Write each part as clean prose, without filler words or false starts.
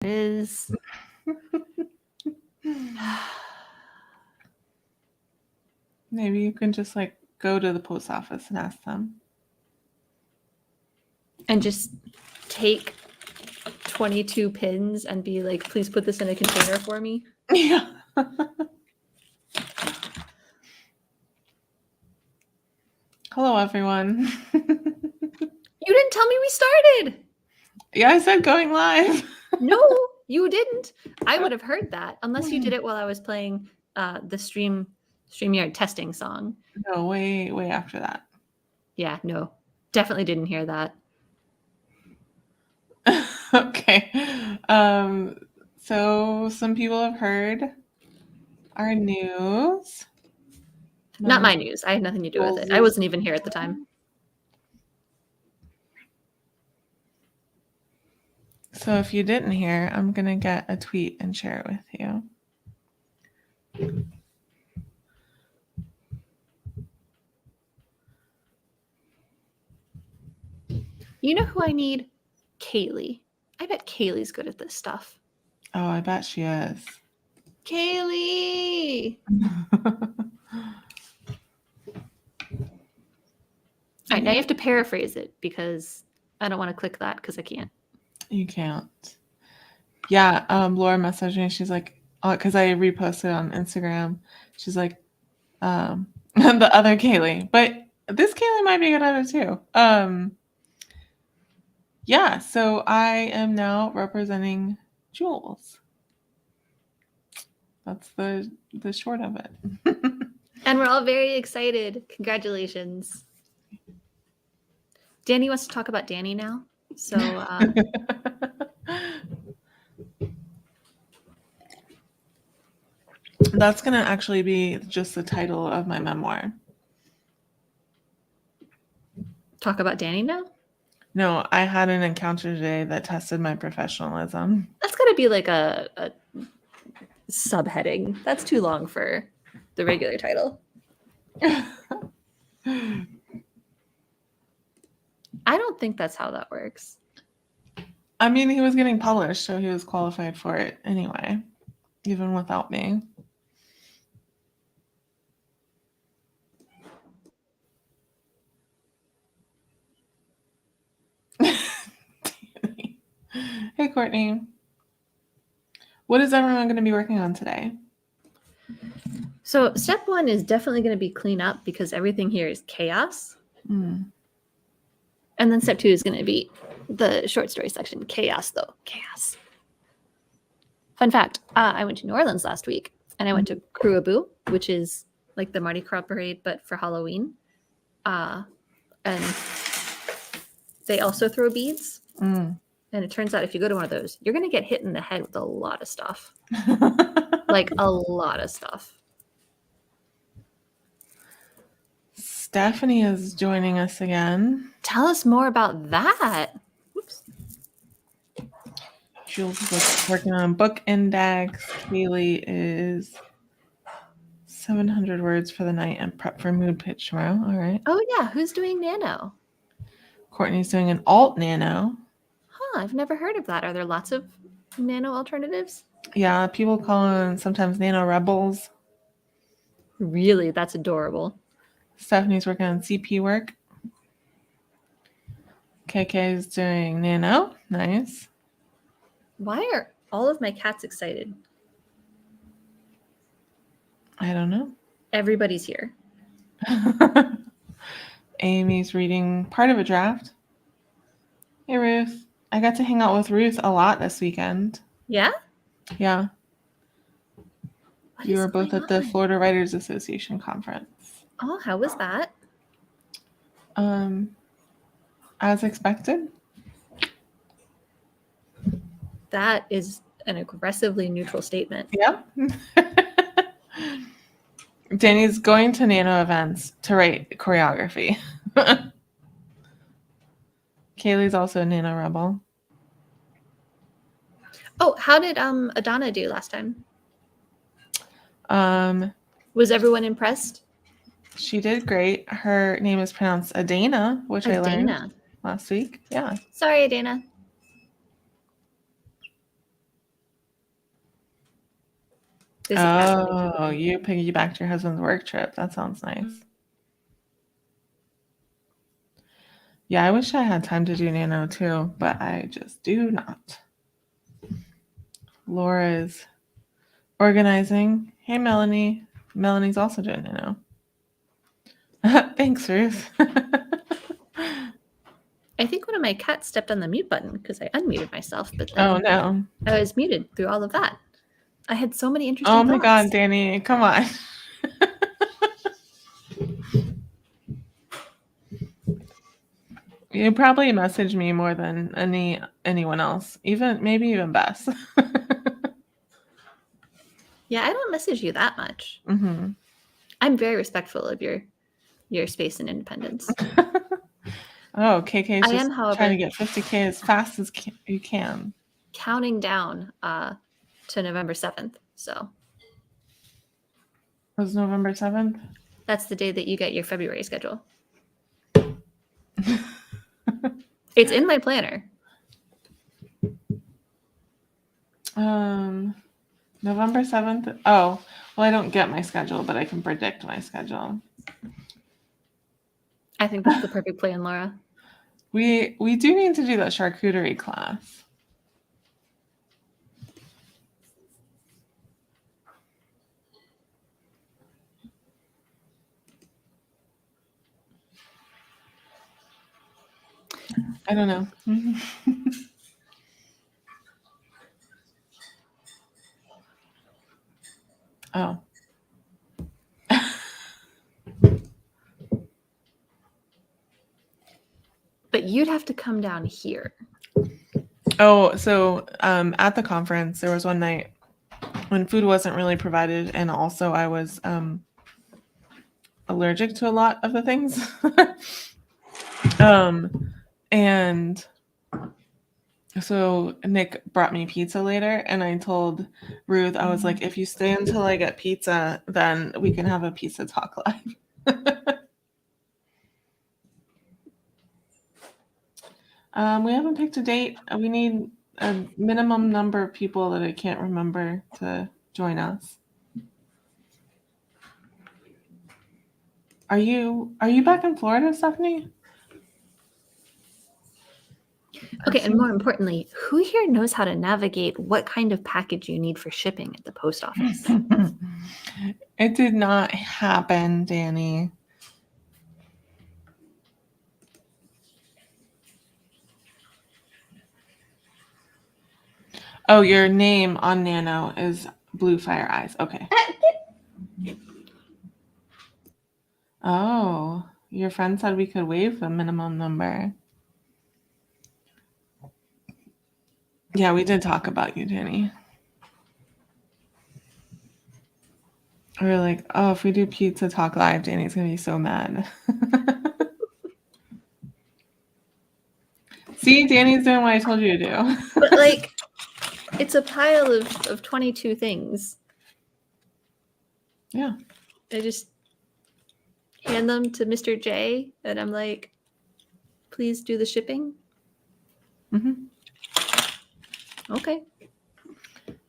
is. Maybe you can just like go to the post office and ask them. And just take 22 pins and be like, please put this in a container for me. Yeah. Hello, everyone. You didn't tell me we started. Yeah, I said going live. No, you didn't. I would have heard that unless you did it while I was playing the StreamYard testing song. No, way after that. Yeah, no, definitely didn't hear that. Okay. So some people have heard our news. Not my news. I had nothing to do with it. I wasn't even here at the time. So if you didn't hear, I'm going to get a tweet and share it with you. You know who I need? Kaylee. I bet Kaylee's good at this stuff. Oh, I bet she is. Kaylee! All right, now you have to paraphrase it because I don't want to click that because I can't. You can't. Yeah, Laura messaged me. She's like, because I reposted on Instagram. She's like, the other Kaylee, but this Kaylee might be good at it too. Yeah, so I am now representing Jules. That's the short of it. And we're all very excited. Congratulations. Danny wants to talk about Danny now. So that's going to actually be just the title of my memoir. Talk about Danny now? No, I had an encounter today that tested my professionalism. That's got to be like a subheading. That's too long for the regular title. I don't think that's how that works. I mean, he was getting published, so he was qualified for it anyway, even without me. Hey, Courtney. What is everyone going to be working on today? So step one is definitely going to be clean up because everything here is chaos. Mm. And then step two is going to be the short story section. Chaos, though. Chaos. Fun fact, I went to New Orleans last week, and I went to Cruaboo, which is like the Mardi Gras parade, but for Halloween. And they also throw beads. Mm. And it turns out if you go to one of those, you're going to get hit in the head with a lot of stuff. Like a lot of stuff. Stephanie is joining us again. Tell us more about that. Oops. Jules is working on book index. Kaylee is 700 words for the night and prep for mood pitch tomorrow. All right. Oh, yeah. Who's doing nano? Courtney's doing an alt nano. Huh. I've never heard of that. Are there lots of nano alternatives? Yeah. People call them sometimes nano rebels. Really? That's adorable. Stephanie's working on CP work. KK is doing nano. Nice. Why are all of my cats excited? I don't know. Everybody's here. Amy's reading part of a draft. Hey, Ruth. I got to hang out with Ruth a lot this weekend. Yeah? Yeah. What You is were both going at the on? Florida Writers Association conference. Oh, how was that? As expected. That is an aggressively neutral statement. Yep. Danny's going to nano events to write choreography. Kaylee's also a nano rebel. Oh, how did Adana do last time? Um, Was everyone impressed? She did great. Her name is pronounced Adana, which I learned last week. Yeah. Sorry, Adana. There's a castle near Oh, Tiverton. you piggybacked your husband's work trip. That sounds nice. Yeah, I wish I had time to do Nano too, but I just do not. Laura's organizing. Hey, Melanie. Melanie's also doing Nano. Thanks, Ruth. I think one of my cats stepped on the mute button because I unmuted myself, but then Oh, no. I was muted through all of that. I had so many interesting Oh, my thoughts. God, Danny. Come on. You probably message me more than anyone else, maybe even Bess. Yeah, I don't message you that much. Mm-hmm. I'm very respectful of your space and independence. Oh, KK is I just am, however, trying to get 50K as fast as you can. counting down to November 7th. So It was November 7th? that's the day that you get your February schedule. It's in my planner. November 7th? Oh, well, I don't get my schedule, but I can predict my schedule. I think that's the perfect plan, Laura. We do need to do that charcuterie class. I don't know. Oh. But you'd have to come down here. Oh, so at the conference, there was one night when food wasn't really provided, and also I was allergic to a lot of the things. And so Nick brought me pizza later, and I told Ruth, I was like, if you stay until I get pizza, then we can have a pizza talk live. We haven't picked a date. We need a minimum number of people that I can't remember to join us. Are you back in Florida, Stephanie? Okay, and more importantly, who here knows how to navigate what kind of package you need for shipping at the post office? It did not happen, Danny. Oh, your name on Nano is Blue Fire Eyes. Okay. Oh, your friend said we could waive the minimum number. Yeah, we did talk about you, Danny. We were like, oh, if we do Pizza Talk Live, Danny's going to be so mad. See, Danny's doing what I told you to do. But like, it's a pile of 22 things. Yeah. I just hand them to Mr. J, and I'm like, please do the shipping. Mm-hmm. Okay.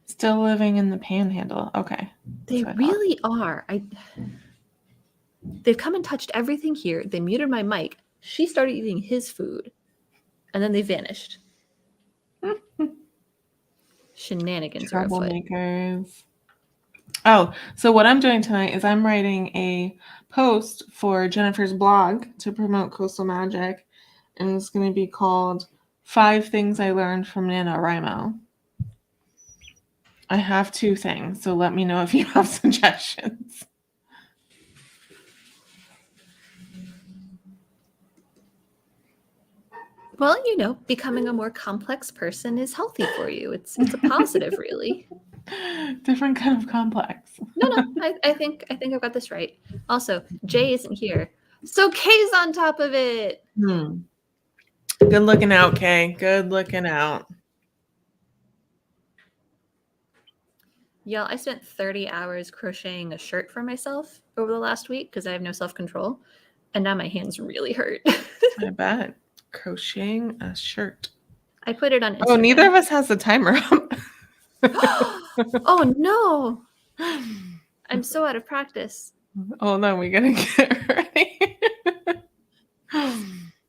Still living in the panhandle. Okay. They really are. They've come and touched everything here. They muted my mic. She started eating his food, and then they vanished. Shenanigans are afoot. Troublemakers. Oh, so what I'm doing tonight is I'm writing a post for Jennifer's blog to promote Coastal Magic, and it's going to be called 5 Things I Learned from NaNoWriMo. I have 2 things, so let me know if you have suggestions. Well, you know, becoming a more complex person is healthy for you. It's a positive, really. Different kind of complex. No, I think I've got this right. Also, Jay isn't here, so Kay's on top of it. Good looking out, Kay. Good looking out. Y'all, I spent 30 hours crocheting a shirt for myself over the last week because I have no self-control, and now my hands really hurt. I bet. Crocheting a shirt. I put it on Instagram. Oh, neither of us has the timer up. Oh no! I'm so out of practice. Hold on, we gotta get ready.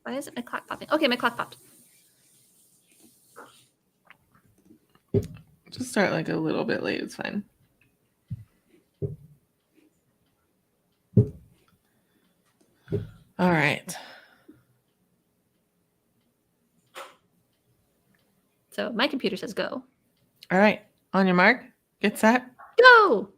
Why isn't my clock popping? Okay, my clock popped. Just start like a little bit late. It's fine. All right. So my computer says go. All right. On your mark, get set. Go!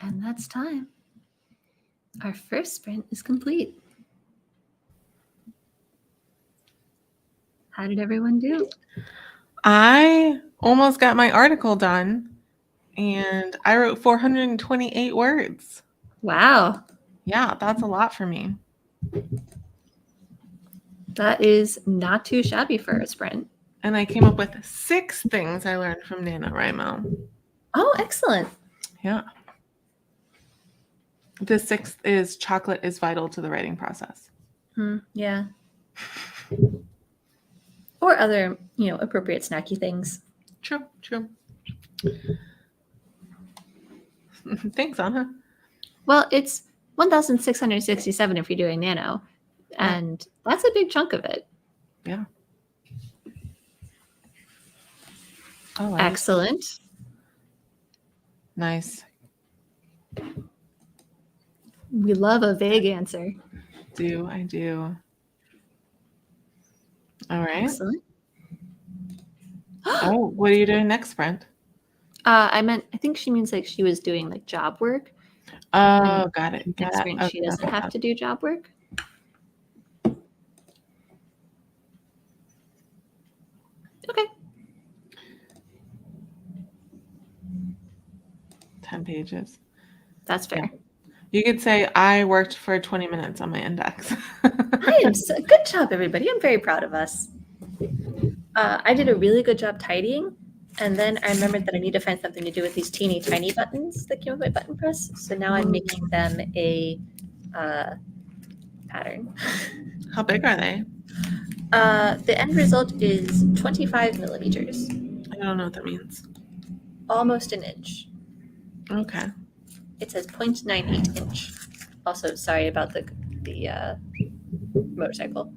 And that's time. Our first sprint is complete. How did everyone do? I almost got my article done, and I wrote 428 words. Wow. Yeah, that's a lot for me. That is not too shabby for a sprint. And I came up with 6 things I learned from NaNoWriMo. Oh, excellent. Yeah. The 6th is chocolate is vital to the writing process. Yeah. Or other, appropriate snacky things. True. Thanks, Anna. Well, it's 1,667 if you're doing nano. And that's a big chunk of it. Yeah. Oh, Excellent. Nice. We love a vague answer. I do. All right. Excellent. Oh, what are you doing next, Brent? I think she means like she was doing like job work. Oh, got it. Next sprint, she doesn't have to do job work. Okay. 10 pages. That's fair. Yeah. You could say I worked for 20 minutes on my index. Good job, everybody. I'm very proud of us. I did a really good job tidying, and then I remembered that I need to find something to do with these teeny tiny buttons that came with my button press. So now I'm making them a pattern. How big are they? The end result is 25 millimeters. I don't know what that means. Almost an inch. Okay. It says 0.98 inch. Also, sorry about the motorcycle.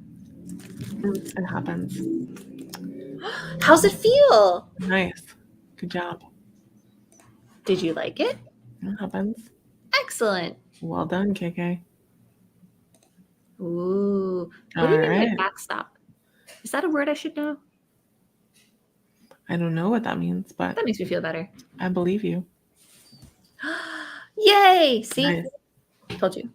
It happens. How's it feel? Nice. Good job. Did you like it? It happens. Excellent. Well done, KK. Ooh. What do you mean by backstop? Is that a word I should know? I don't know what that means, but That makes me feel better. I believe you. Yay! See? Nice. Told you.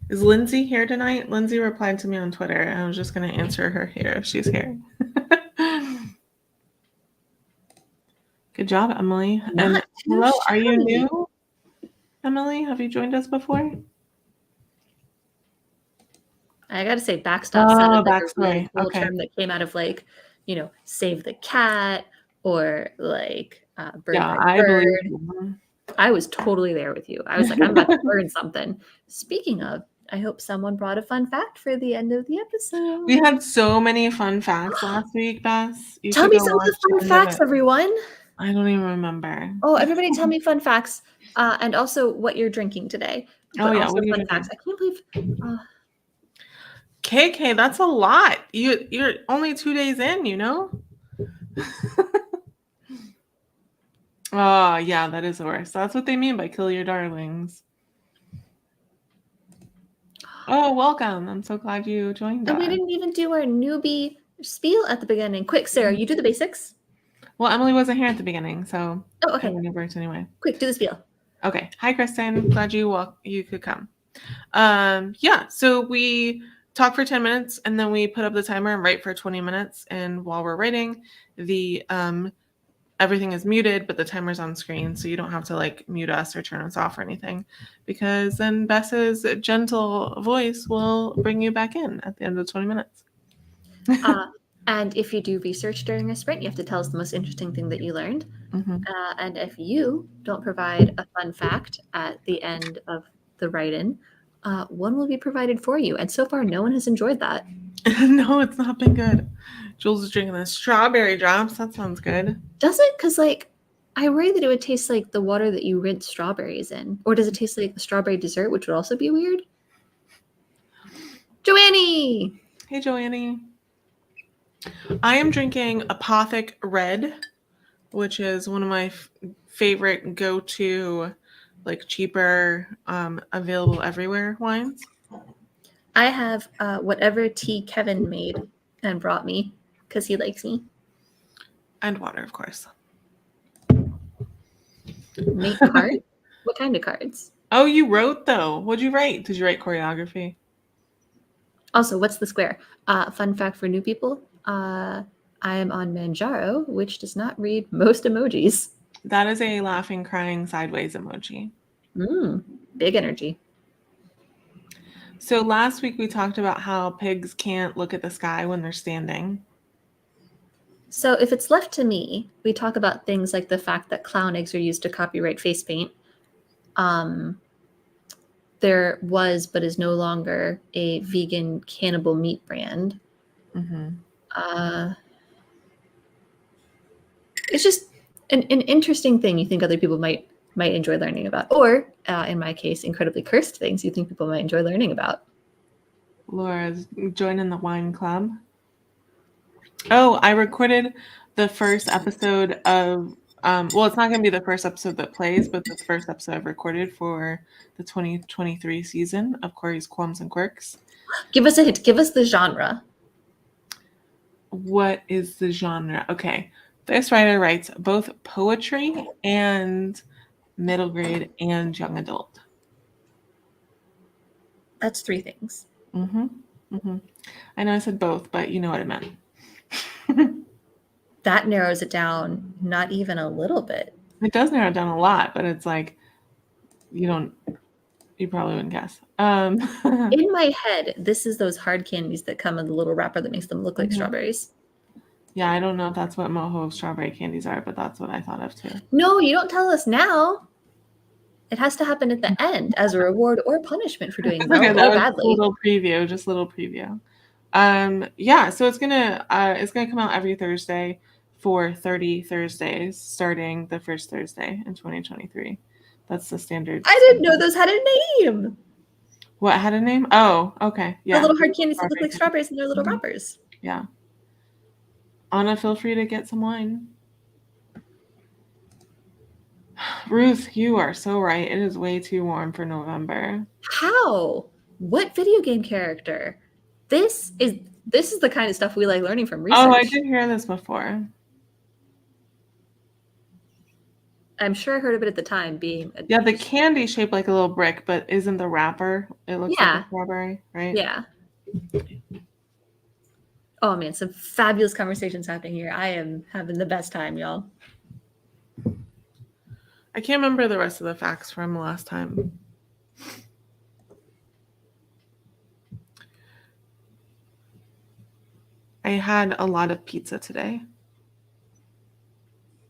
Is Lindsay here tonight? Lindsay replied to me on Twitter, and I was just going to answer her here if she's here. Good job, Emily. And hello, are you new? Emily, have you joined us before? I gotta say, backstop sounded like backstory. a really cool term that came out of like, save the cat or like bird by bird. I was totally there with you. I was like, I'm about to learn something. Speaking of, I hope someone brought a fun fact for the end of the episode. We had so many fun facts last week, Bess. Tell me some of the fun facts, everyone. I don't even remember. Oh, everybody tell me fun facts. And also what you're drinking today. But also fun facts. I can't believe... KK, that's a lot. You're only 2 days in, Oh, yeah, that is the worst. That's what they mean by kill your darlings. Oh, welcome. I'm so glad you joined us. And we didn't even do our newbie spiel at the beginning. Quick, Sarah, you do the basics. Well, Emily wasn't here at the beginning, so okay. It worked anyway. Quick, do the spiel. Okay. Hi, Kristen. Glad you could come. So we talk for 10 minutes and then we put up the timer and write for 20 minutes. And while we're writing, the everything is muted, but the timer's on screen, so you don't have to like mute us or turn us off or anything, because then Bess's gentle voice will bring you back in at the end of 20 minutes. And if you do research during a sprint, you have to tell us the most interesting thing that you learned. Mm-hmm. And if you don't provide a fun fact at the end of the write-in, one will be provided for you. And so far, no one has enjoyed that. No, it's not been good. Jules is drinking the strawberry drops. That sounds good. Does it? Because I worry that it would taste like the water that you rinse strawberries in. Or does it taste like the strawberry dessert, which would also be weird? Joannie! Hey, Joannie. I am drinking Apothic Red, which is one of my favorite go-to, cheaper, available everywhere wines. I have whatever tea Kevin made and brought me because he likes me. And water, of course. Make cards? What kind of cards? Oh, you wrote though. What'd you write? Did you write choreography? Also, what's the square? Fun fact for new people. I am on Manjaro, which does not read most emojis. That is a laughing, crying, sideways emoji. Big energy. So last week we talked about how pigs can't look at the sky when they're standing. So if it's left to me, we talk about things like the fact that clown eggs are used to copyright face paint. There was, but is no longer, a vegan cannibal meat brand. It's just an interesting thing you think other people might enjoy learning about, or in my case, incredibly cursed things you think people might enjoy learning about. Laura's joining the wine club. Oh, I recorded the first episode of well, it's not going to be the first episode that plays, but the first episode I've recorded for the 2023 season of Corey's Qualms and Quirks. Give us a hint. Give us the genre. What is the genre? Okay. This writer writes both poetry and middle grade and young adult. That's 3 things. I know I said both, but you know what I meant. That narrows it down not even a little bit. It does narrow it down a lot, but it's like you probably wouldn't guess. In my head, this is those hard candies that come in the little wrapper that makes them look like strawberries. Yeah, I don't know if that's what moho strawberry candies are, but that's what I thought of too. No, you don't tell us now. It has to happen at the end as a reward or punishment for doing well Okay, or that was badly. just a little preview. Yeah, so it's gonna come out every Thursday for 30 Thursdays, starting the first Thursday in 2023. That's the standard. I didn't know those had a name. What had a name? Oh, okay. Yeah. The little hard candies that look like strawberries in their little wrappers. Yeah. Anna, feel free to get some wine. Ruth, you are so right. It is way too warm for November. How? What video game character? This is the kind of stuff we like learning from research. Oh, I did hear this before. I'm sure I heard of it at the time. Yeah, the candy shaped like a little brick, but isn't the wrapper? It looks like a strawberry, right? Yeah. Oh man, some fabulous conversations happening here. I am having the best time, y'all. I can't remember the rest of the facts from last time. I had a lot of pizza today.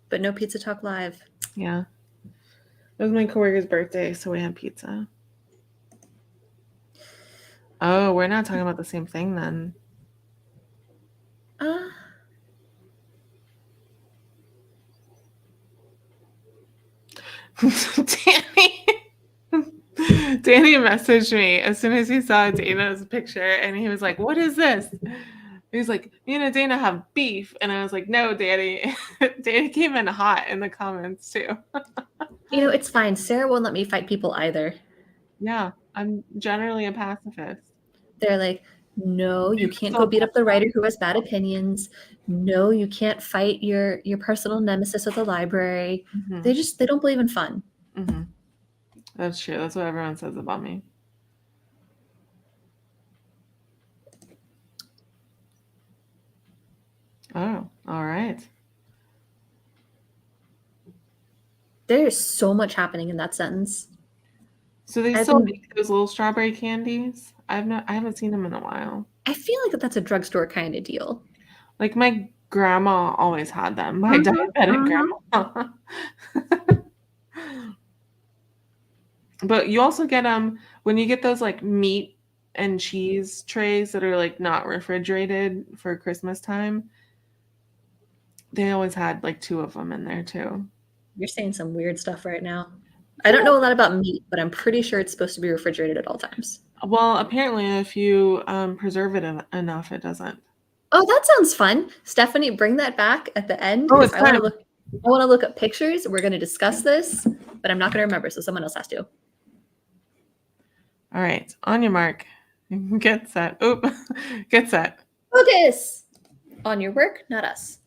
But no Pizza Talk Live. Yeah. It was my coworker's birthday, so we had pizza. Oh, we're not talking about the same thing then. Danny messaged me as soon as he saw Dana's picture, and he was like, "What is this?" He was like, "Me and Dana have beef," and I was like, "No, Danny." Danny came in hot in the comments too. It's fine. Sarah won't let me fight people either. Yeah, I'm generally a pacifist. They're like, no, you can't go beat up the writer who has bad opinions. No, you can't fight your personal nemesis at the library. They don't believe in fun. That's true. That's what everyone says about me. Oh, all right. There's so much happening in that sentence. So they still make those little strawberry candies? I haven't seen them in a while. I feel like that's a drugstore kind of deal. Like my grandma always had them. My diabetic grandma. But you also get them when you get those like meat and cheese trays that are like not refrigerated for Christmas time. They always had like 2 of them in there too. You're saying some weird stuff right now. I don't know a lot about meat, but I'm pretty sure it's supposed to be refrigerated at all times. Well, apparently if you preserve it enough, it doesn't. Oh, that sounds fun. Stephanie, bring that back at the end. Oh, it's I want to look up pictures. We're going to discuss this, but I'm not going to remember, so someone else has to. All right. On your mark. Get set. Oop. Get set. Focus. On your work, not us.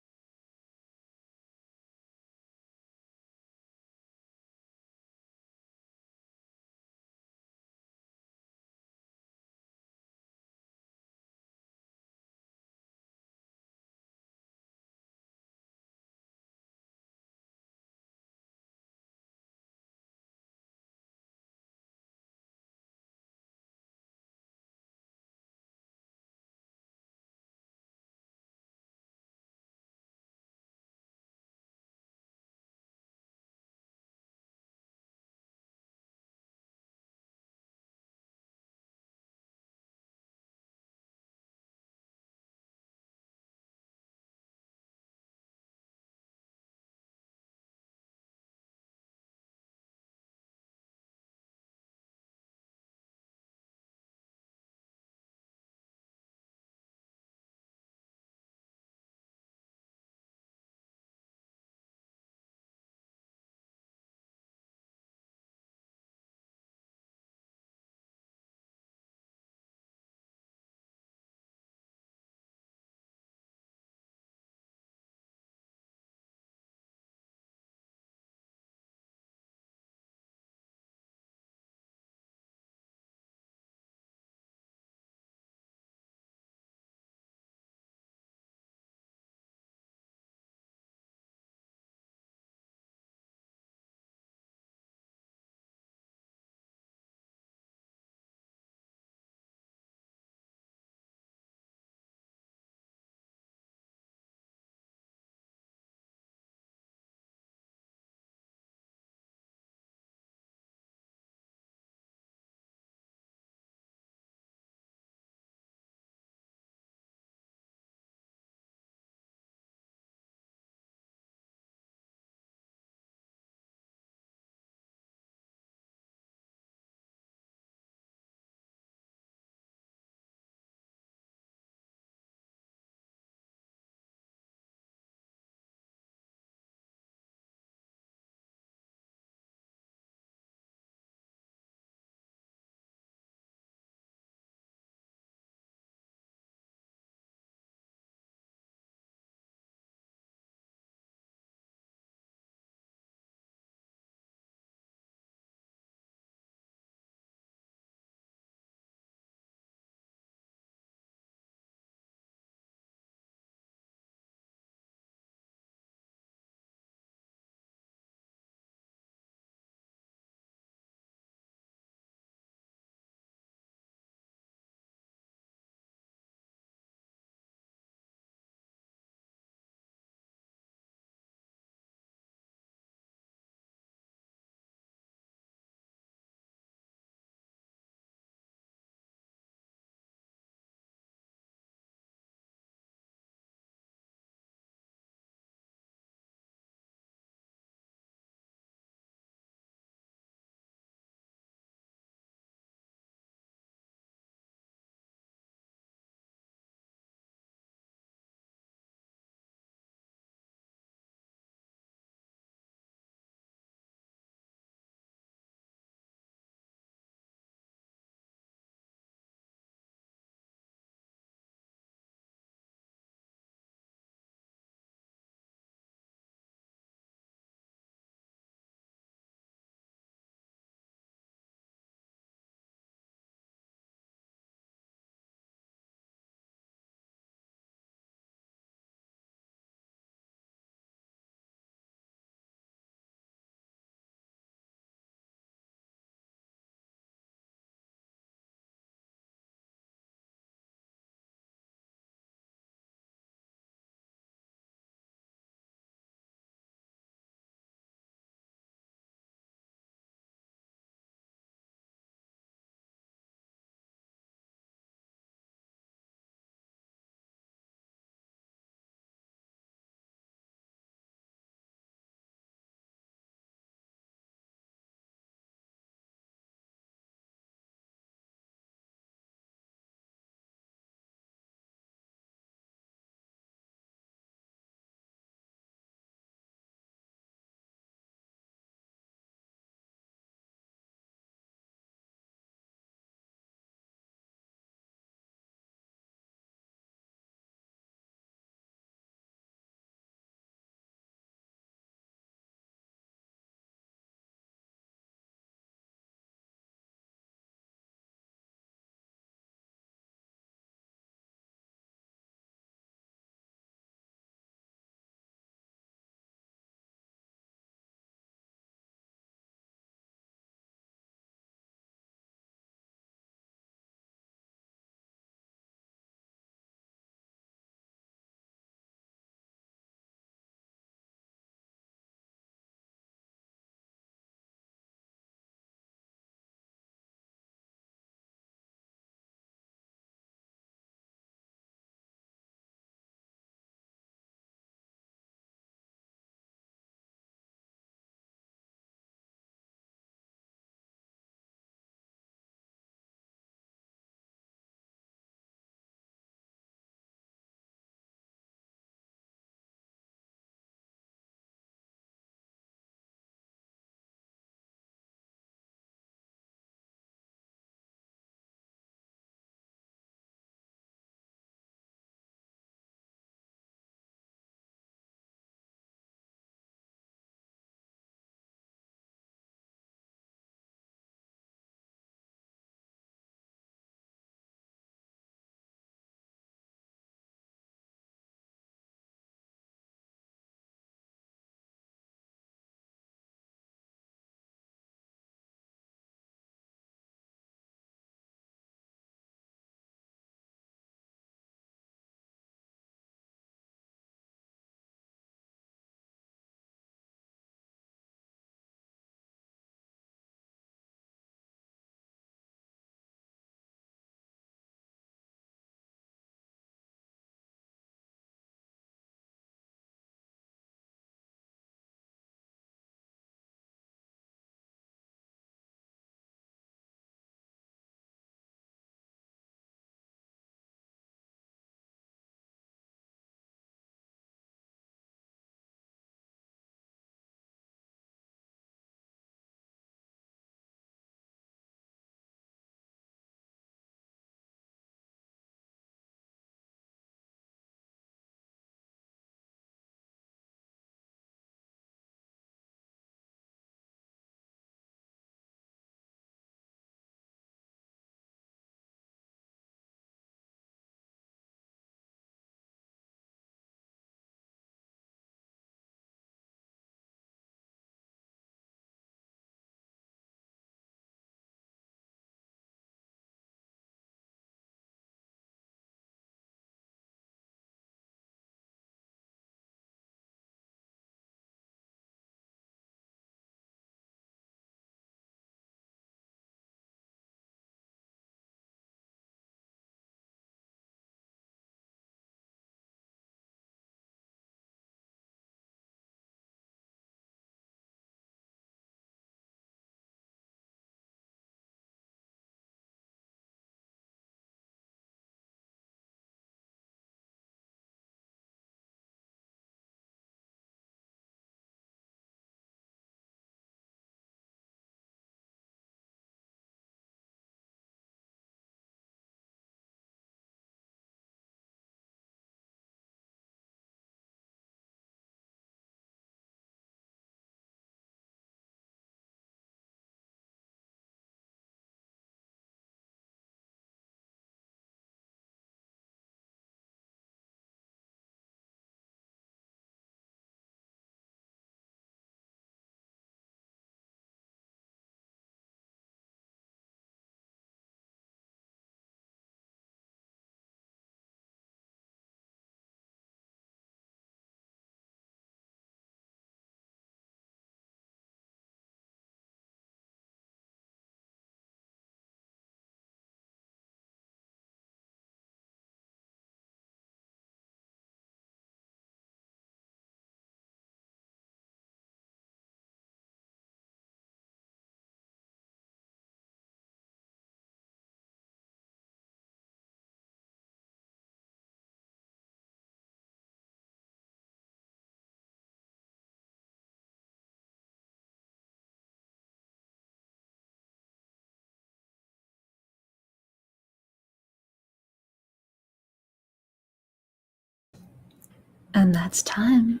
And that's time.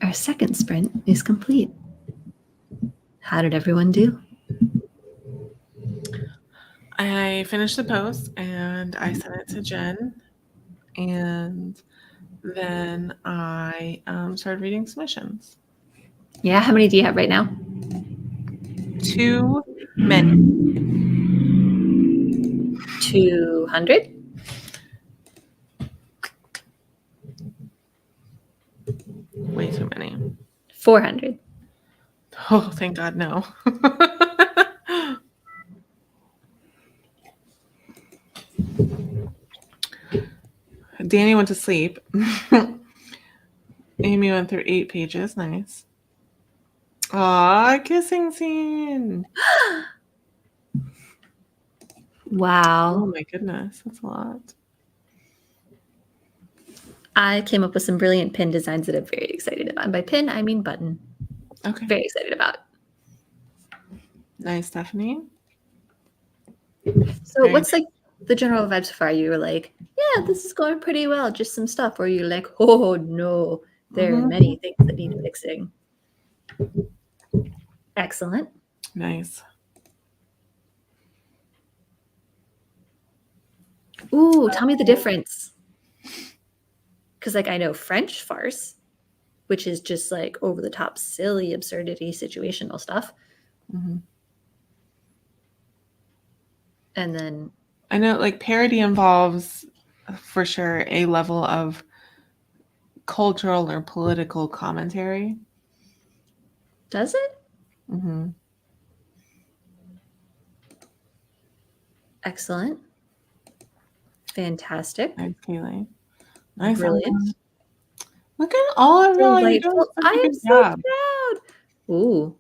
Our second sprint is complete. How did everyone do? I finished the post and I sent it to Jen, and then I started reading submissions. Yeah, how many do you have right now? Too many. 200? Way too many. 400. Oh, thank God, no. Danny went to sleep. Amy went through 8 pages. Nice. Aw, kissing scene. Wow. Oh my goodness, that's a lot. I came up with some brilliant pin designs that I'm very excited about. And by pin, I mean button. Okay. Very excited about. Nice, Stephanie. So Very what's like the general vibe so far? You were like, yeah, this is going pretty well, just some stuff. Or you're like, oh no, there are many things that need fixing. Excellent. nice. Ooh, tell me the difference. Because like I know French farce, which is just like over the top, silly, absurdity, situational stuff. Mm-hmm. And then I know, like, parody involves for sure a level of cultural or political commentary. does it? Mm-hmm. Excellent. Fantastic. Nice, Kaylee. Nice. Brilliant. Look at all of y'all. You're doing Delightful. such I a am good so job. proud. Ooh.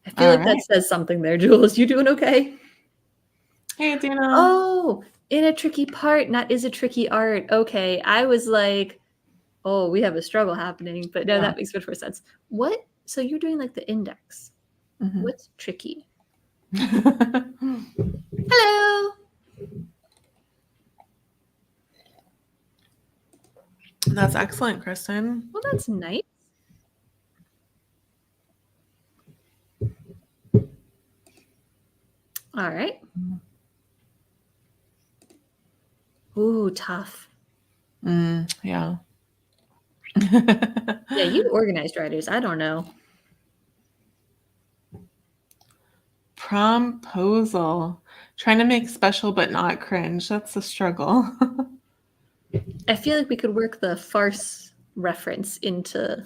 I feel All like that right. says something there, Jules. You doing okay? Hey, Dina. Oh, in a tricky part, not is a tricky art. Okay. I was like, oh, we have a struggle happening, but no, Yeah. that makes much more sense. What? So you're doing like the index. Mhm. What's tricky? Hello. That's excellent, Kristen. Well, that's nice. All right. Ooh, tough. Yeah. Yeah, you organized writers. I don't know. Promposal. Trying to make special but not cringe. That's the struggle. I feel like we could work the farce reference into.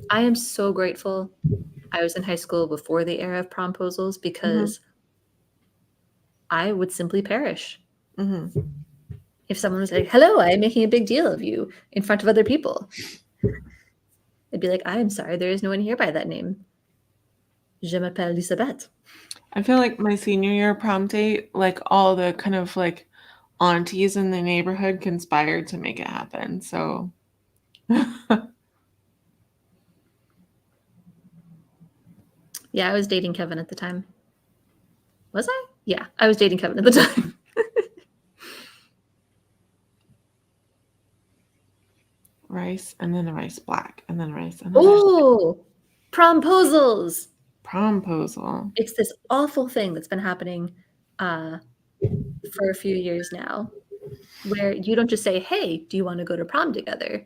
I am so grateful I was in high school before the era of promposals because I would simply perish. Mm-hmm. If someone was like, hello, I am making a big deal of you in front of other people, I'd be like, I'm sorry, there is no one here by that name. Je m'appelle Elisabeth. I feel like my senior year prom date, like all the kind of like aunties in the neighborhood conspired to make it happen. So Yeah, I was dating Kevin at the time. Was I? Yeah, I was dating Kevin at the time. rice and then a rice black and then rice and then Oh, promposals. promposal. It's this awful thing that's been happening for a few years now, where you don't just say, hey, do you want to go to prom together?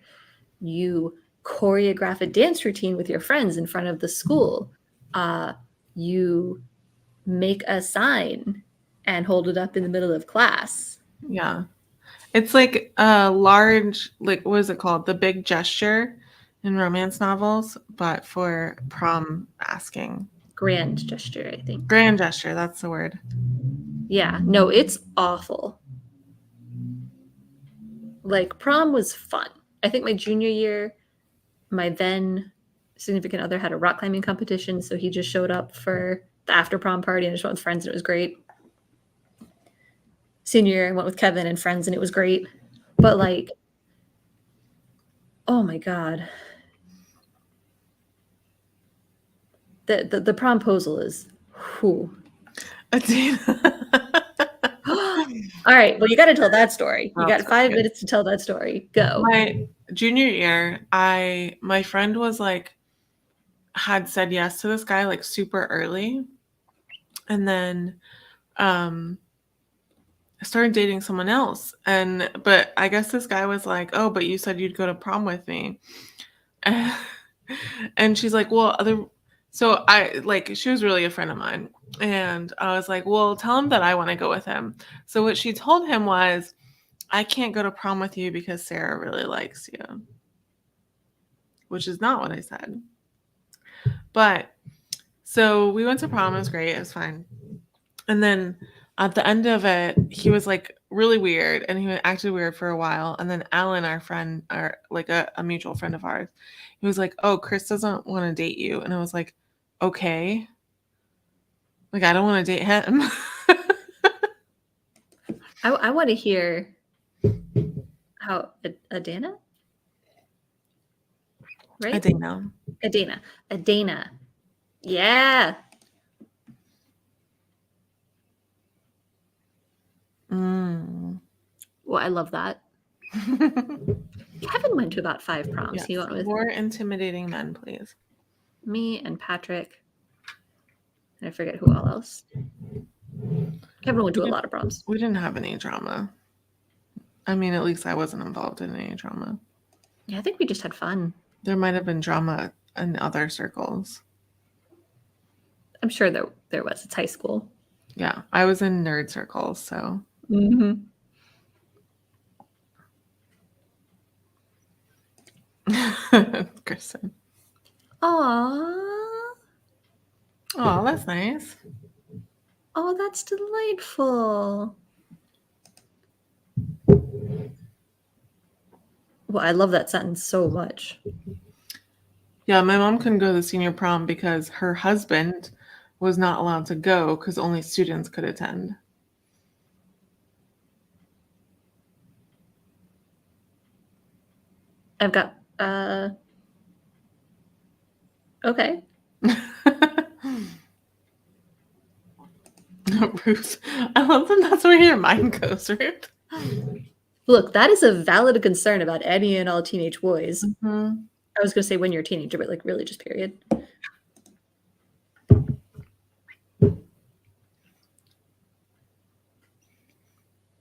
You choreograph a dance routine with your friends in front of the school. You make a sign and hold it up in the middle of class. Yeah. It's like a large, like, what is it called? The big gesture in romance novels, but for prom asking. Grand gesture, I think. Grand gesture, that's the word. Yeah, no, it's awful. Like, prom was fun. I think my junior year, my then significant other had a rock climbing competition, so he just showed up for the after prom party and I just went with friends and it was great. Senior year, I went with Kevin and friends and it was great. But like, oh my god, the promposal is, whew. All right. Well, you got to tell that story. You That's got 5 good. minutes to tell that story. Go. My junior year, my friend was like, had said yes to this guy like super early, and then started dating someone else. But I guess this guy was like, "Oh, but you said you'd go to prom with me." And she's like, "Well, other." So I like she was really a friend of mine, and I was like, "Well, tell him that I want to go with him." So what she told him was, "I can't go to prom with you because Sarah really likes you," which is not what I said. But so we went to prom. It was great. It was fine. And then at the end of it, he was like really weird, and he acted weird for a while. And then Alan, our friend, or like a mutual friend of ours, he was like, "Oh, Chris doesn't want to date you," and I was like, "Okay, like I don't want to date him." I want to hear how Adana, I right? think no. Adana. Yeah. Mm. Well, I love that. Kevin went to about 5 proms. Yes, He went with more intimidating men, please. me and Patrick. And I forget who all else. Kevin went to a lot of proms. We didn't have any drama. I mean, at least I wasn't involved in any drama. Yeah, I think we just had fun. There might have been drama in other circles. I'm sure there was. It's high school. Yeah, I was in nerd circles, so. Mm-hmm. Kristen. Aww. Oh, that's nice. Oh, that's delightful. Well, I love that sentence so much. Yeah, my mom couldn't go to the senior prom because her husband was not allowed to go because only students could attend. I've got okay. Ruth. I love that that's where your mind goes, Ruth. Look, that is a valid concern about any and all teenage boys. Mm-hmm. I was gonna say when you're a teenager, but like really just period.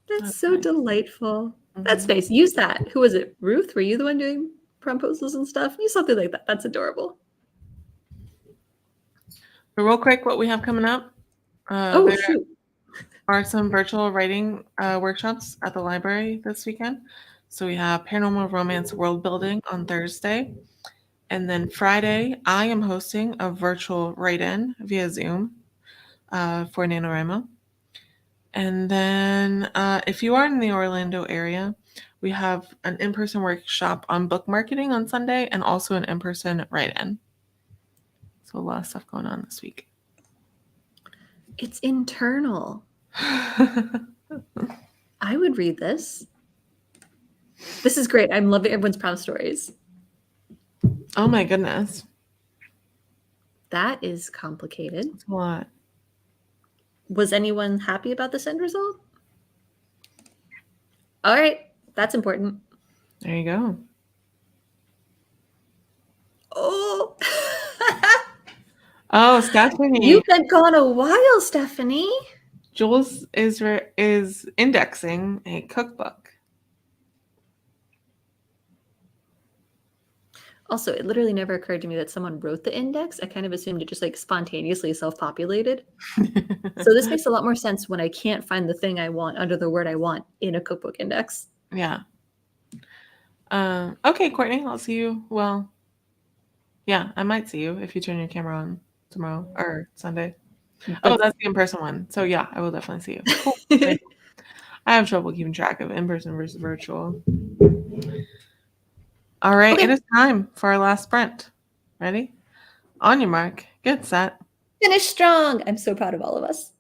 That's so nice. delightful. Mm-hmm. That's nice. Use that. Who was it? Ruth? Were you the one doing promposals and stuff? Use something like that. That's adorable. But real quick, what we have coming up. Oh, There shoot. are some virtual writing workshops at the library this weekend. So we have Paranormal Romance World Building on Thursday. And then Friday, I am hosting a virtual write-in via Zoom for NaNoWriMo. And then if you are in the Orlando area, we have an in-person workshop on book marketing on Sunday and also an in-person write-in. So a lot of stuff going on this week. It's internal. I would read this. This is great. I'm loving everyone's prom stories. Oh my goodness. That is complicated. That's a lot. Was anyone happy about this end result? All right. That's important. There you go. Oh. Oh, Stephanie. You've been gone a while, Stephanie. Jules is indexing a cookbook. Also, it literally never occurred to me that someone wrote the index. I kind of assumed it just like spontaneously self-populated. So this makes a lot more sense when I can't find the thing I want under the word I want in a cookbook index. Yeah. Okay, Courtney, I'll see you. Well, yeah, I might see you if you turn your camera on tomorrow or Sunday. Oh, that's the in-person one. So yeah, I will definitely see you. Cool. I have trouble keeping track of in-person versus virtual. All right, Okay. It is time for our last sprint. Ready? On your mark, get set. Finish strong. I'm so proud of all of us.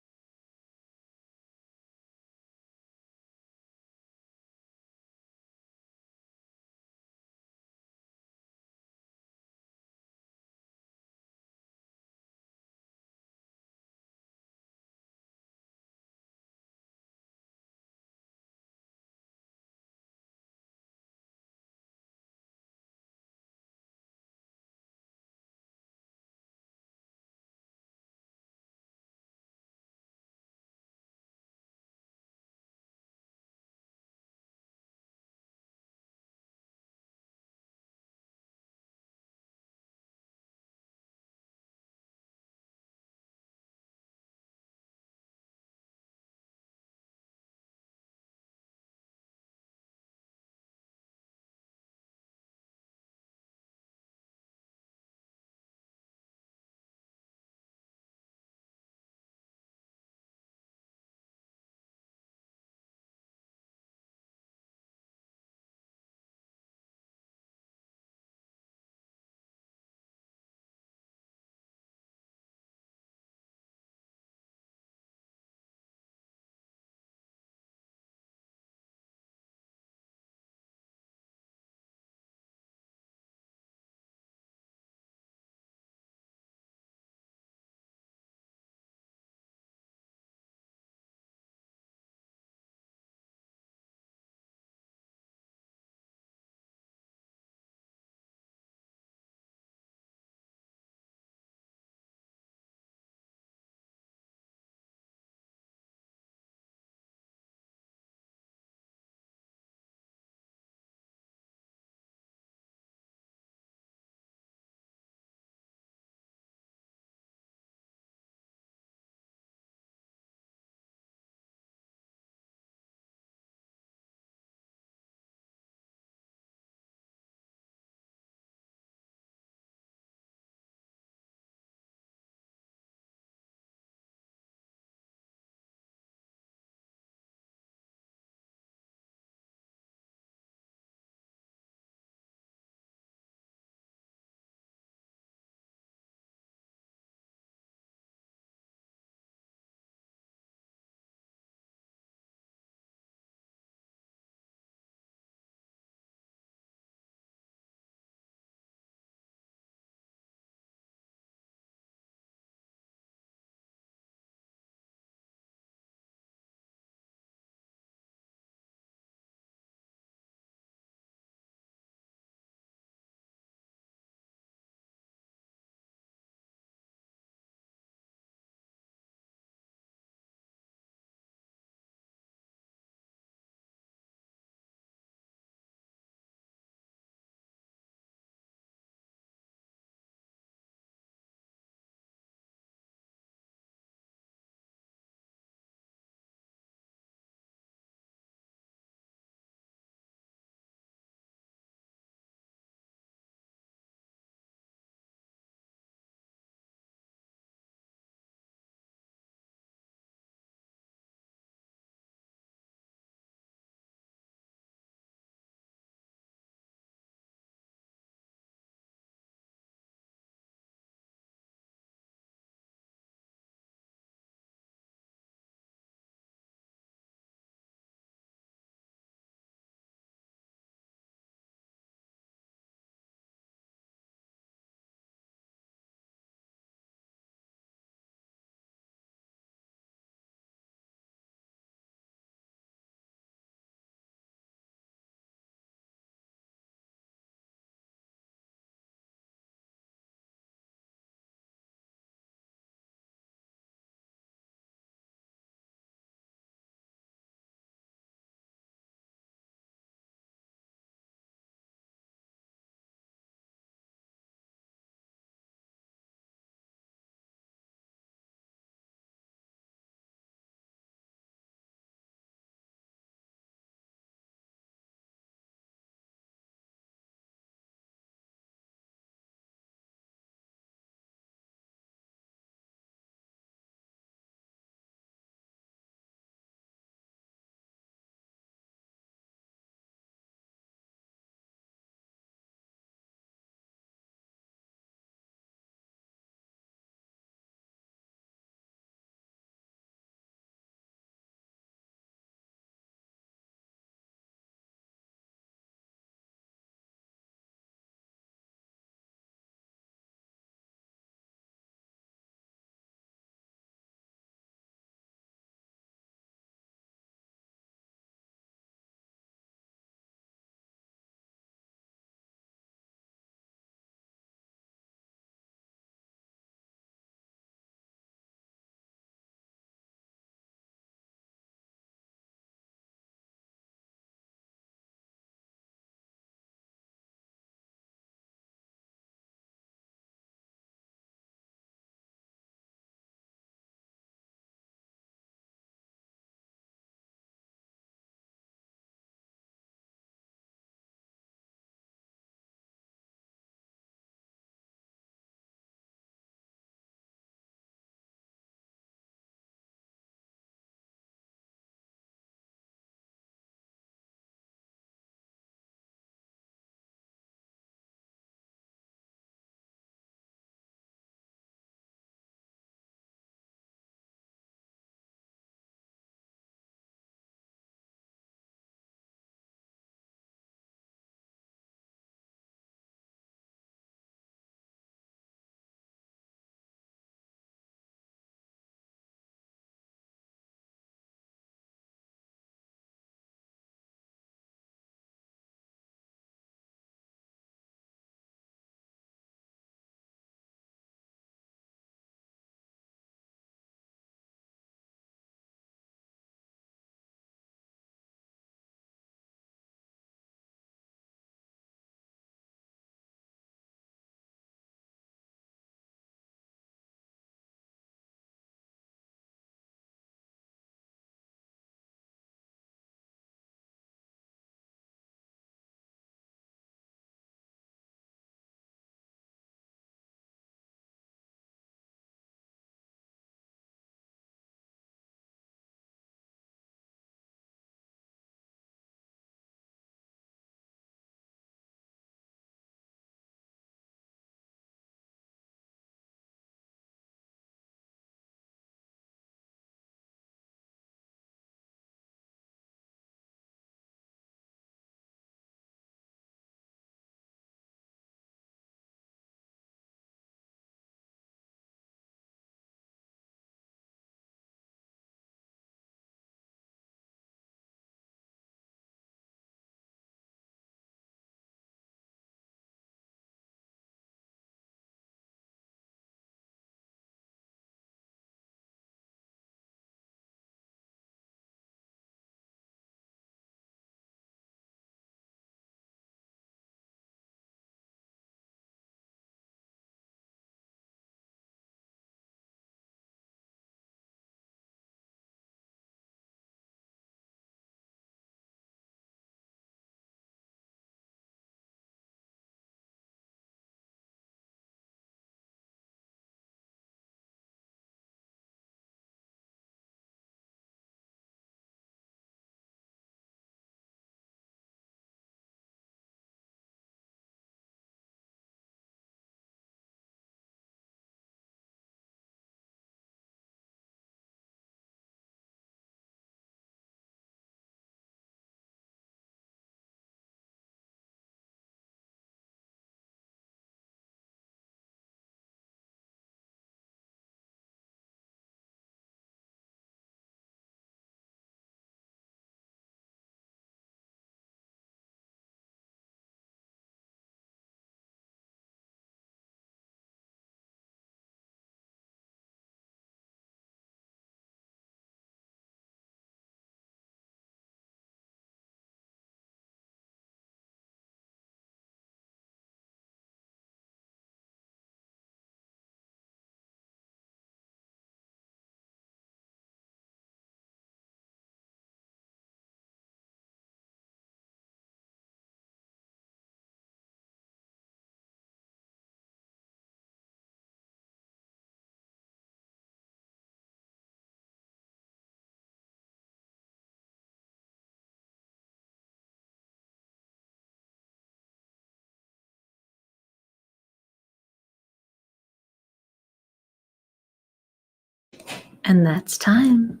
And that's time.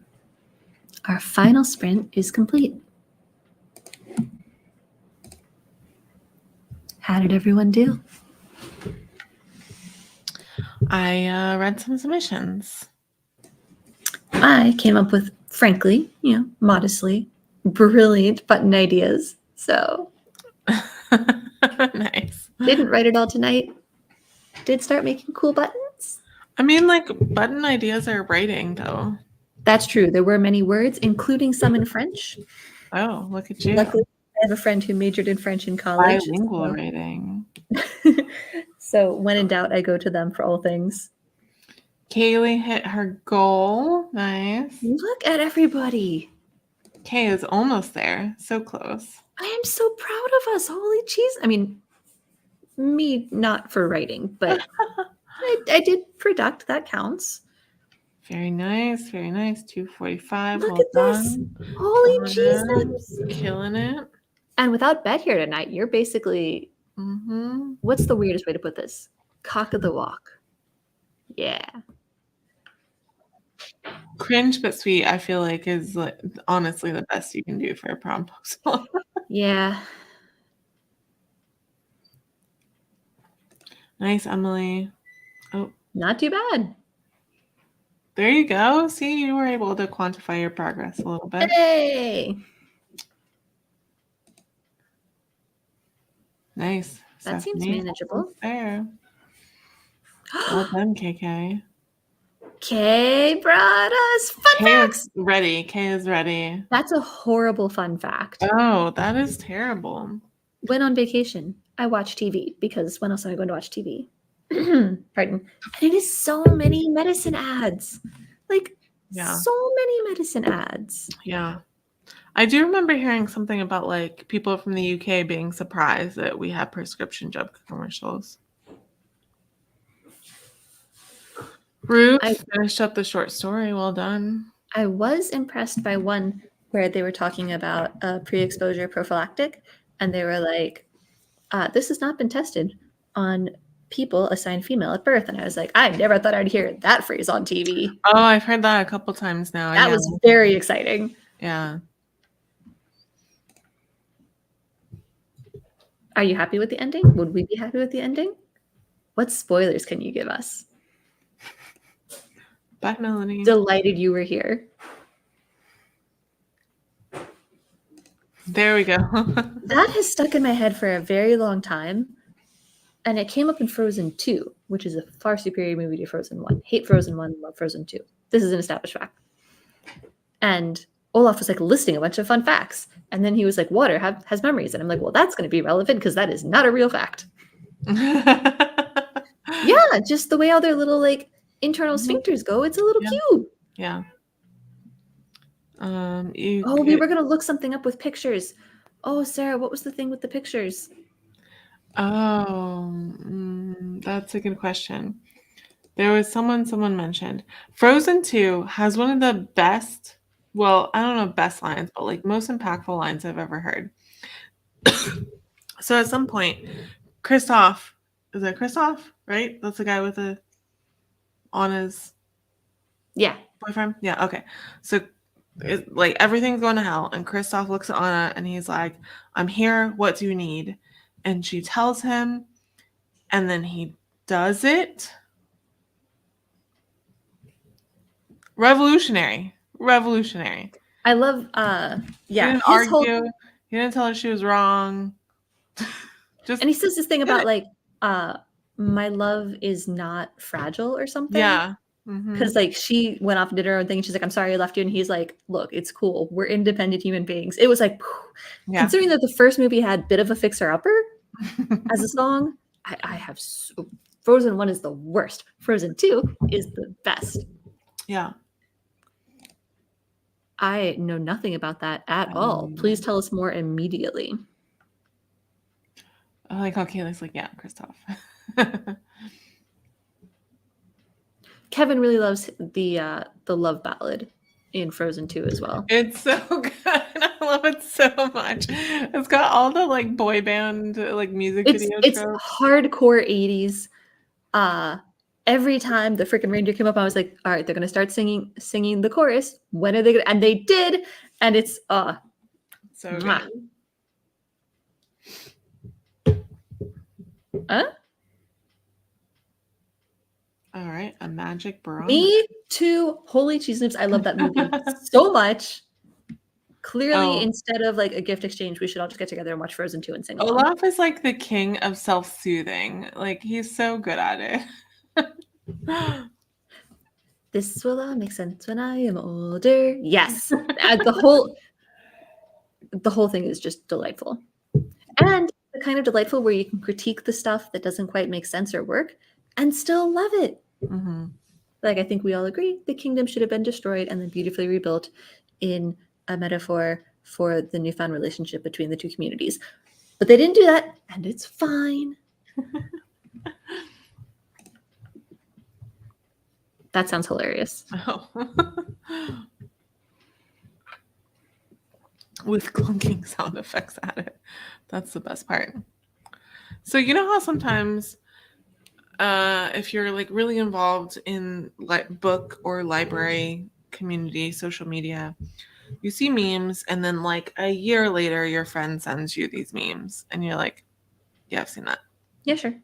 Our final sprint is complete. How did everyone do? I read some submissions. I came up with, frankly, modestly, brilliant button ideas. So Nice. didn't write it all tonight. Did start making cool buttons. I mean, like, button ideas are writing, though. That's true. There were many words, including some in French. Oh, look at you. Luckily, I have a friend who majored in French in college. Bilingual writing. So when in doubt, I go to them for all things. Kaylee hit her goal. Nice. Look at everybody. Kay is almost there. So close. I am so proud of us. Holy cheese. I mean, me not for writing, but I did product. That counts. Very nice. Very nice. 245. Look Well at this. done. Holy Well Jesus. done. Killing it. And without Bet here tonight, you're basically, what's the weirdest way to put this? Cock of the walk. Yeah. Cringe but sweet, I feel like, is like, honestly the best you can do for a promposal. Yeah. Nice, Emily. Oh, Not too bad. there you go. See, you were able to quantify your progress a little bit. Hey. Nice. That seems Stephanie, manageable. almost there. Well done, KK. Kay brought us fun Kay facts. is ready. Kay is ready. That's a horrible fun fact. Oh, that is terrible. When on vacation, I watch TV because when else am I going to watch TV? Pardon. And it is so many medicine ads. Like, so many medicine ads. Yeah. I do remember hearing something about like people from the UK being surprised that we have prescription drug commercials. Ruth finished up the short story. Well done. I was impressed by one where they were talking about a pre-exposure prophylactic, and they were like, this has not been tested on people assigned female at birth. And I was like, I never thought I'd hear that phrase on TV. Oh, I've heard that a couple times now. That was very exciting. Yeah. Are you happy with the ending? Would we be happy with the ending? What spoilers can you give us? Bye, Melanie. Delighted you were here. There we go. That has stuck in my head for a very long time. And it came up in Frozen 2, which is a far superior movie to Frozen 1. Hate Frozen 1, love Frozen 2. This is an established fact. And Olaf was like listing a bunch of fun facts. And then he was like, water has memories. And I'm like, well, that's going to be relevant because that is not a real fact. Yeah, just the way all their little like internal sphincters go. It's a little cute. Yeah. We were going to look something up with pictures. Oh, Sarah, what was the thing with the pictures? Oh, that's a good question. There was someone mentioned. Frozen 2 has one of the best, well, I don't know best lines, but like most impactful lines I've ever heard. So at some point, Kristoff, is that Kristoff, right? That's the guy with the Anna's boyfriend? Yeah, okay. So like everything's going to hell, and Kristoff looks at Anna and he's like, I'm here, what do you need? And she tells him, and then he does it. Revolutionary. I love, He didn't argue. He didn't tell her she was wrong. And he says this thing about like, my love is not fragile or something. Yeah. Because like she went off and did her own thing. And she's like, I'm sorry I left you. And he's like, look, it's cool. We're independent human beings. It was like, considering that the first movie had a bit of a fixer-upper as a song, I have Frozen 1 is the worst. Frozen 2 is the best. Yeah. I know nothing about that at all. Please tell us more immediately. I like how Kaylee's like, yeah, Kristoff. Kevin really loves the love ballad in Frozen 2 as well. It's so good. I love it so much. It's got all the like boy band like music video It's hardcore 80s. every time the freaking reindeer came up, I was like, all right, they're gonna start singing the chorus. When are they gonna? And they did, and it's So mwah. good. Huh? All right, a magic barometer. Me too. Holy cheese nips! I love that movie so much. Clearly, Oh. instead of like a gift exchange, we should all just get together and watch Frozen 2 and sing along. Olaf is like the king of self-soothing. Like he's so good at it. This will all make sense when I am older. Yes. The whole thing is just delightful. And the kind of delightful where you can critique the stuff that doesn't quite make sense or work and still love it. Mm-hmm. Like, I think we all agree the kingdom should have been destroyed and then beautifully rebuilt in a metaphor for the newfound relationship between the two communities. But they didn't do that, and it's fine. That sounds hilarious. Oh. With clunking sound effects at it. That's the best part. So you know how sometimes if you're like really involved in like book or library community, social media, you see memes and then like a year later your friend sends you these memes and you're like, yeah, I've seen that. Yeah, sure.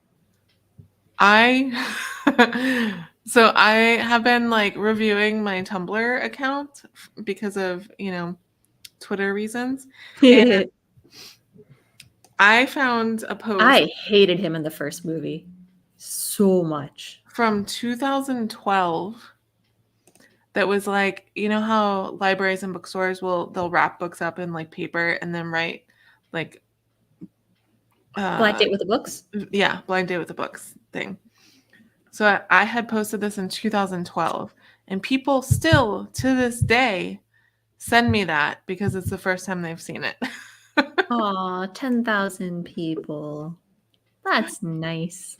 So I have been like reviewing my Tumblr account because of, Twitter reasons. And I found a post. I hated him in the first movie so much. From 2012 that was like, you know how libraries and bookstores they'll wrap books up in like paper and then write like Blind date with the books? Yeah, blind date with the books thing. So I had posted this in 2012 and people still to this day send me that because it's the first time they've seen it. Aw, 10,000 people. That's nice.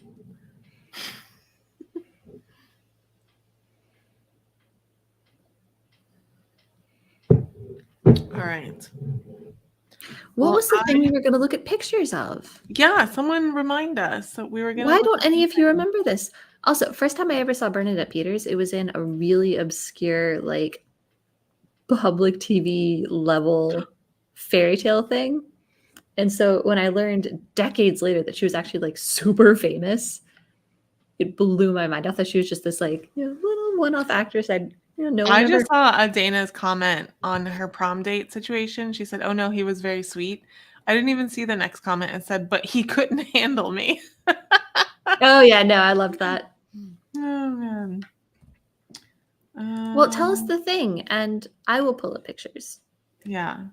All right. What was the thing we were going to look at pictures of? Yeah, someone remind us that we were going to. Why don't any of you remember this? Also, first time I ever saw Bernadette Peters, it was in a really obscure, like, public TV level fairy tale thing. And so when I learned decades later that she was actually like super famous, it blew my mind. I thought she was just this like little one-off actress. I just saw a Dana's comment on her prom date situation. She said, "Oh no, he was very sweet." I didn't even see the next comment. It said, "But he couldn't handle me." Oh yeah, no, I loved that. Oh man. Well, tell us the thing, and I will pull up pictures. Yeah.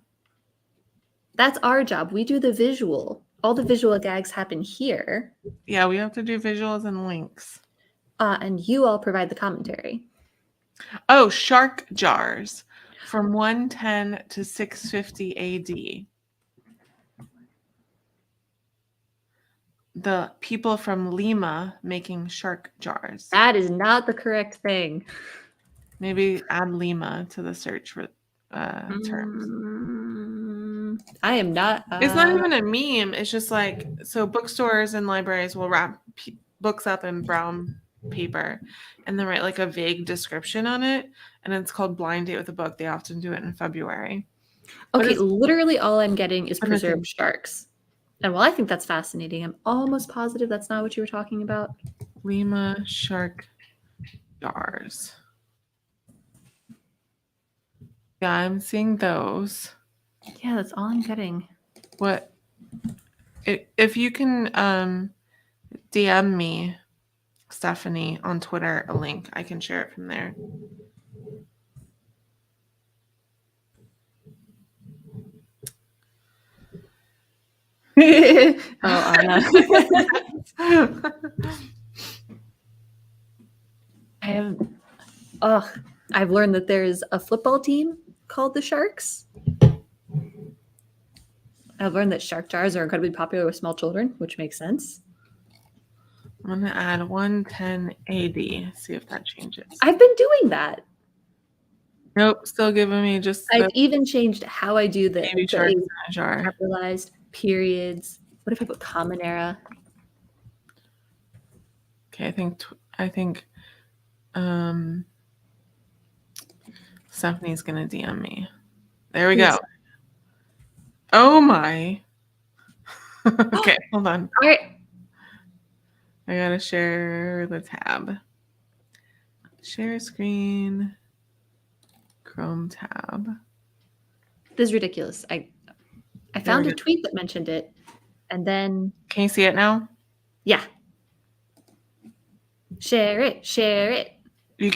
That's our job. We do the visual. All the visual gags happen here. Yeah, we have to do visuals and links. And you all provide the commentary. Oh, shark jars from 110 to 650 AD. The people from Lima making shark jars. That is not the correct thing. Maybe add Lima to the search for terms. I am not. It's not even a meme. It's just like, so bookstores and libraries will wrap books up in brown paper and then write like a vague description on it. And it's called Blind Date with a Book. They often do it in February. Okay, literally all I'm getting is preserved sharks. And while I think that's fascinating, I'm almost positive that's not what you were talking about. Lima shark jars. Yeah, I'm seeing those. Yeah, that's all I'm getting. What? If you can DM me, Stephanie, on Twitter, a link, I can share it from there. Oh, Anna. I've learned that there's a football team called the Sharks. I've learned that shark jars are incredibly popular with small children, which makes sense. I'm going to add 110 AD, see if that changes. I've been doing that. Nope, still giving me just... I've even changed how I do the baby sharks in a jar. Capitalized periods. What if I put common era? Okay, I think I think Stephanie's gonna DM me. There we go. Oh my. Okay, hold on. All right. I gotta share the tab. Share screen. Chrome tab. This is ridiculous. I found a tweet that mentioned it, and then can you see it now? Yeah. Share it. Share it. You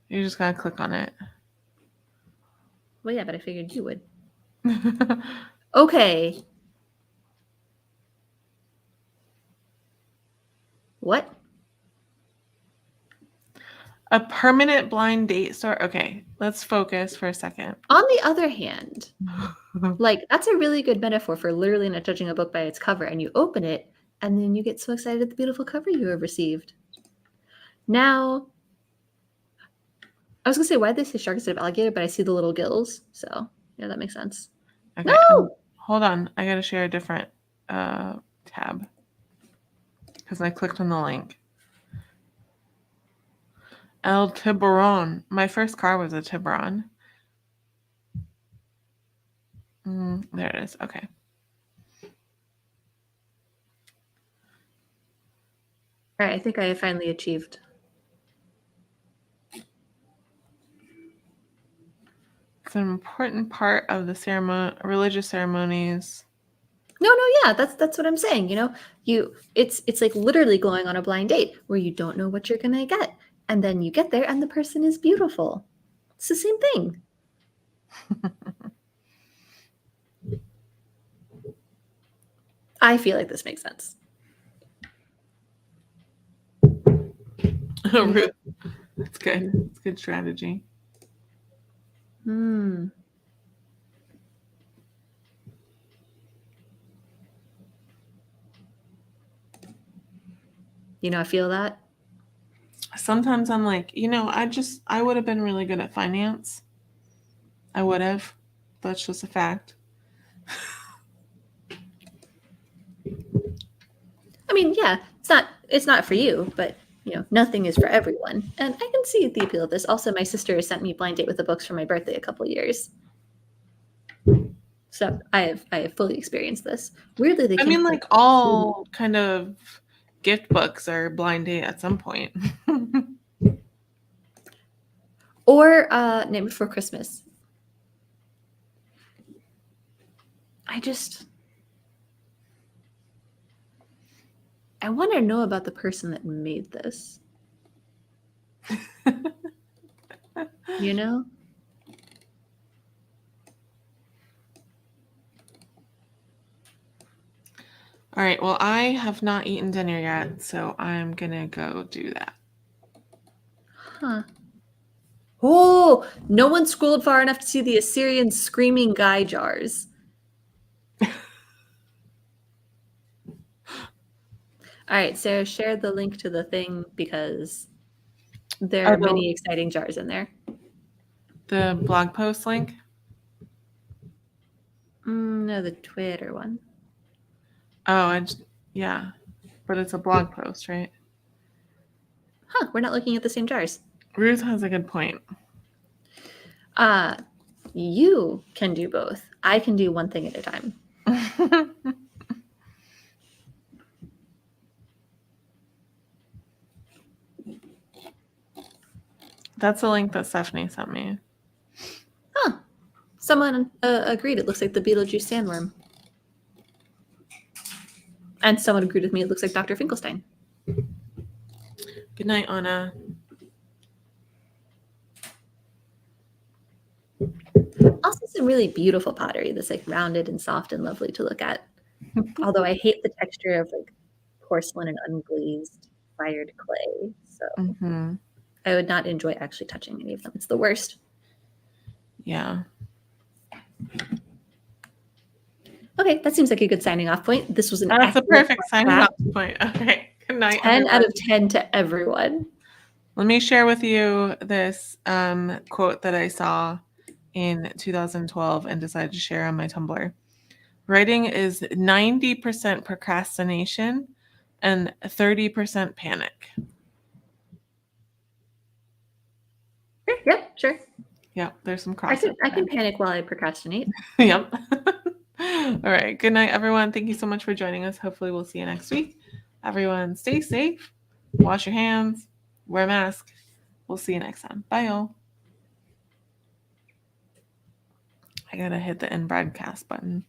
just gotta click on it. Well, yeah, but I figured you would. Okay. What? A permanent blind date store. Okay, let's focus for a second. On the other hand, like that's a really good metaphor for literally not judging a book by its cover, and you open it and then you get so excited at the beautiful cover you have received. Now, I was gonna say, why did they say shark instead of alligator, but I see the little gills, so yeah, that makes sense. Okay, no! Hold on. I gotta share a different tab because I clicked on the link. El Tiburon. My first car was a Tiburon. There it is. Okay. All right, I think I finally achieved. It's an important part of the religious ceremonies. No, yeah, that's what I'm saying. You know, it's like literally going on a blind date where you don't know what you're gonna get, and then you get there and the person is beautiful. It's the same thing. I feel like this makes sense. Ruth. That's good. It's good strategy. You know, I feel that. Sometimes I'm like, I would have been really good at finance. I would have. That's just a fact. I mean, yeah, it's not for you, but you know, nothing is for everyone. And I can see the appeal of this. Also, my sister has sent me blind date with the books for my birthday a couple years. So I have fully experienced this. Weirdly, they came like all kind of gift books are blind date at some point. Or Night Before Christmas. I want to know about the person that made this. You know? All right. Well, I have not eaten dinner yet, so I'm going to go do that. Huh. Oh, no one scrolled far enough to see the Assyrian screaming guy jars. All right, Sarah, share the link to the thing because there are many exciting jars in there. The blog post link? No, the Twitter one. Oh, yeah. But it's a blog post, right? Huh, we're not looking at the same jars. Ruth has a good point. You can do both. I can do one thing at a time. That's a link that Stephanie sent me. Huh. Someone agreed. It looks like the Beetlejuice sandworm. And someone agreed with me. It looks like Dr. Finkelstein. Good night, Anna. Also some really beautiful pottery that's like rounded and soft and lovely to look at. Although I hate the texture of like porcelain and unglazed fired clay. So I would not enjoy actually touching any of them. It's the worst. Yeah. Okay, that seems like a good signing off point. This was That's a perfect signing off point. Okay. Good night. 10 out of 10 to everyone. Let me share with you this quote that I saw in 2012 and decided to share on my Tumblr. Writing is 90% procrastination, and 30% panic. Yep, sure. Yep, there's some I crossover. can panic while I procrastinate. Yep. All right. Good night, everyone. Thank you so much for joining us. Hopefully, we'll see you next week. Everyone, stay safe. Wash your hands. Wear a mask. We'll see you next time. Bye, y'all. I gotta hit the end broadcast button.